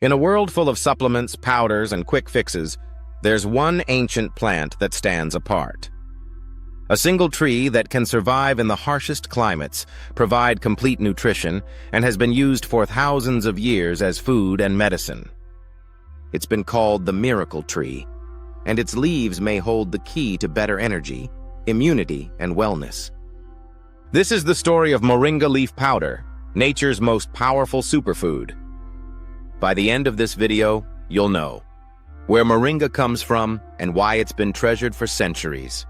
In a world full of supplements, powders, and quick fixes, there's one ancient plant that stands apart. A single tree that can survive in the harshest climates, provide complete nutrition, and has been used for thousands of years as food and medicine. It's been called the miracle tree, and its leaves may hold the key to better energy, immunity, and wellness. This is the story of Moringa Leaf Powder, nature's most powerful superfood. By the end of this video, you'll know where moringa comes from and why it's been treasured for centuries,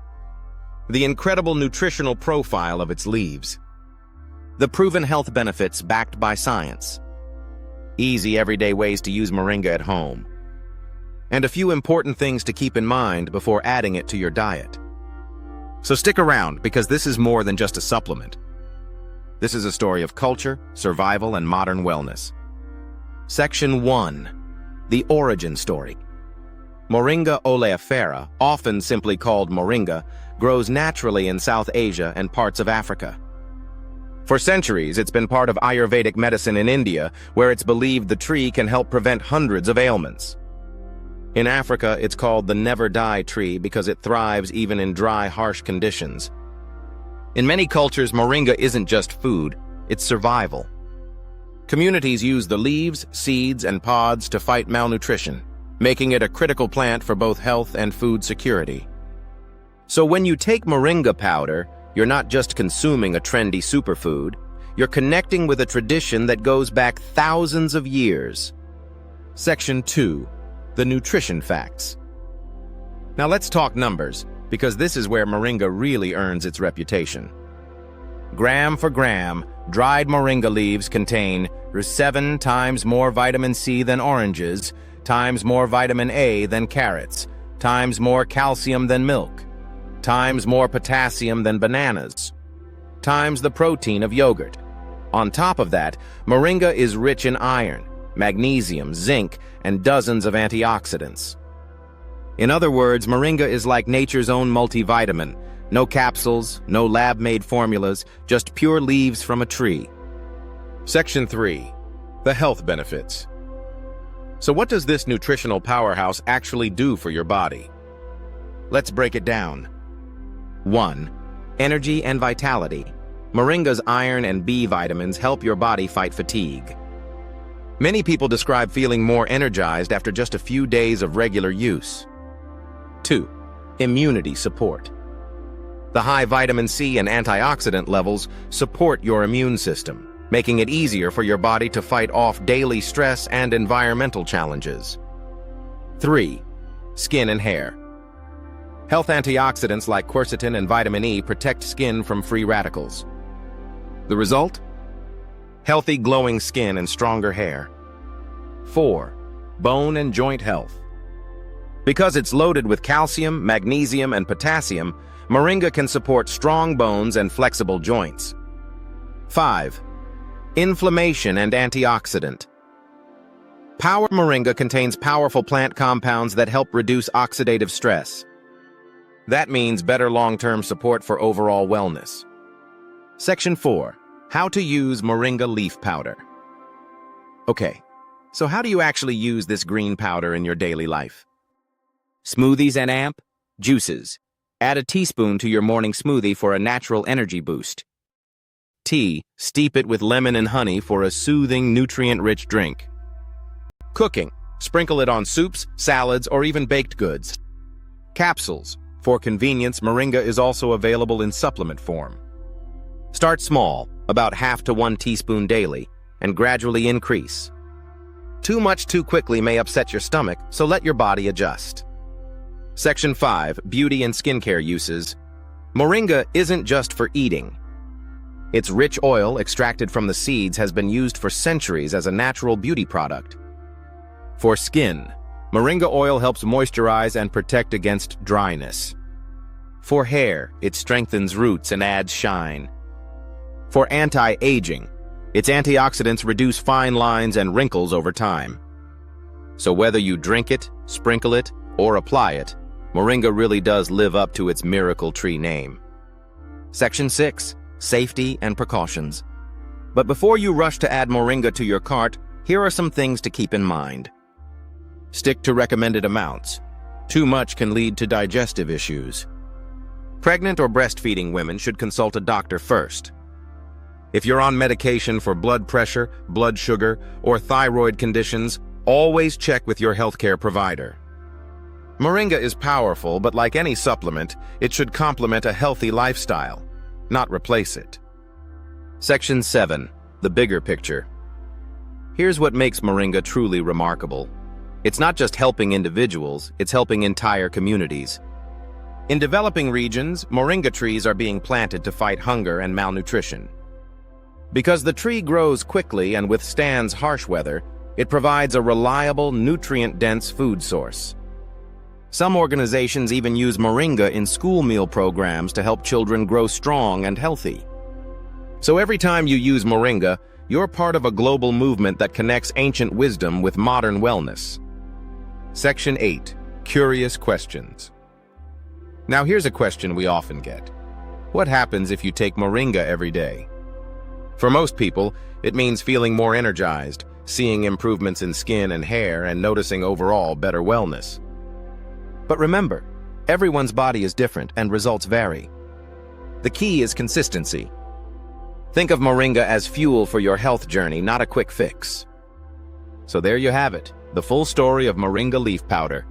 the incredible nutritional profile of its leaves, the proven health benefits backed by science, easy everyday ways to use moringa at home, and a few important things to keep in mind before adding it to your diet. So stick around, because this is more than just a supplement. This is a story of culture, survival, and modern wellness. Section 1. The Origin Story. Moringa oleifera, often simply called moringa, grows naturally in South Asia and parts of Africa. For centuries, it's been part of Ayurvedic medicine in India, where it's believed the tree can help prevent hundreds of ailments. In Africa, it's called the never-die tree because it thrives even in dry, harsh conditions. In many cultures, moringa isn't just food, it's survival. Communities use the leaves, seeds, and pods to fight malnutrition, making it a critical plant for both health and food security. So when you take moringa powder, you're not just consuming a trendy superfood, you're connecting with a tradition that goes back thousands of years. Section 2. The Nutrition Facts. Now let's talk numbers, because this is where moringa really earns its reputation. Gram for gram, dried moringa leaves contain 7 times more vitamin C than oranges, times more vitamin A than carrots, times more calcium than milk, times more potassium than bananas, times the protein of yogurt. On top of that, moringa is rich in iron, magnesium, zinc, and dozens of antioxidants. In other words, moringa is like nature's own multivitamin. No capsules, no lab-made formulas, just pure leaves from a tree. Section 3. The Health Benefits. So what does this nutritional powerhouse actually do for your body? Let's break it down. 1. Energy and vitality. Moringa's iron and B vitamins help your body fight fatigue. Many people describe feeling more energized after just a few days of regular use. 2. Immunity support. The high vitamin C and antioxidant levels support your immune system, making it easier for your body to fight off daily stress and environmental challenges. 3. Skin and hair. Health antioxidants like quercetin and vitamin E protect skin from free radicals. The result? Healthy, glowing skin and stronger hair. 4. Bone and joint health. Because it's loaded with calcium, magnesium, and potassium, moringa can support strong bones and flexible joints. 5. Inflammation and antioxidant. Moringa contains powerful plant compounds that help reduce oxidative stress. That means better long-term support for overall wellness. Section 4. How to use moringa leaf powder. Okay, so how do you actually use this green powder in your daily life? Smoothies and amp? Juices. Add a teaspoon to your morning smoothie for a natural energy boost. Tea. Steep it with lemon and honey for a soothing, nutrient-rich drink. Cooking. Sprinkle it on soups, salads, or even baked goods. Capsules. For convenience, moringa is also available in supplement form. Start small, about half to 1 teaspoon daily, and gradually increase. Too much too quickly may upset your stomach, so let your body adjust. Section 5. Beauty and skincare uses. Moringa isn't just for eating. Its rich oil, extracted from the seeds, has been used for centuries as a natural beauty product. For skin, moringa oil helps moisturize and protect against dryness. For hair, it strengthens roots and adds shine. For anti-aging, its antioxidants reduce fine lines and wrinkles over time. So whether you drink it, sprinkle it, or apply it, moringa really does live up to its miracle tree name. Section 6. Safety and precautions. But before you rush to add moringa to your cart, Here are some things to keep in mind. Stick to recommended amounts. Too much can lead to digestive issues. Pregnant or breastfeeding women should consult a doctor first. If you're on medication for blood pressure, blood sugar, or thyroid conditions, always check with your healthcare provider. Moringa is powerful, but like any supplement, it should complement a healthy lifestyle, not replace it. Section 7. The bigger picture. Here's what makes Moringa truly remarkable. It's not just helping individuals, it's helping entire communities. In developing regions, Moringa trees are being planted to fight hunger and malnutrition. Because the tree grows quickly and withstands harsh weather, it provides a reliable, nutrient-dense food source. Some organizations even use Moringa in school meal programs to help children grow strong and healthy. So every time you use Moringa, you're part of a global movement that connects ancient wisdom with modern wellness. Section 8. Curious questions. Now here's a question we often get. What happens if you take Moringa every day? For most people, it means feeling more energized, seeing improvements in skin and hair, and noticing overall better wellness. But remember, everyone's body is different and results vary. The key is consistency. Think of Moringa as fuel for your health journey, not a quick fix. So there you have it, the full story of Moringa leaf powder.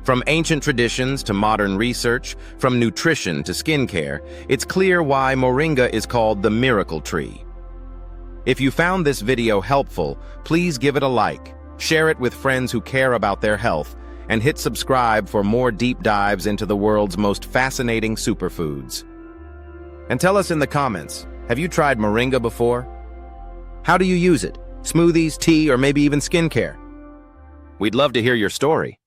From ancient traditions to modern research, from nutrition to skincare, it's clear why Moringa is called the miracle tree. If you found this video helpful, please give it a like, share it with friends who care about their health, and hit subscribe for more deep dives into the world's most fascinating superfoods. And tell us in the comments, have you tried Moringa before? How do you use it? Smoothies, tea, or maybe even skincare? We'd love to hear your story.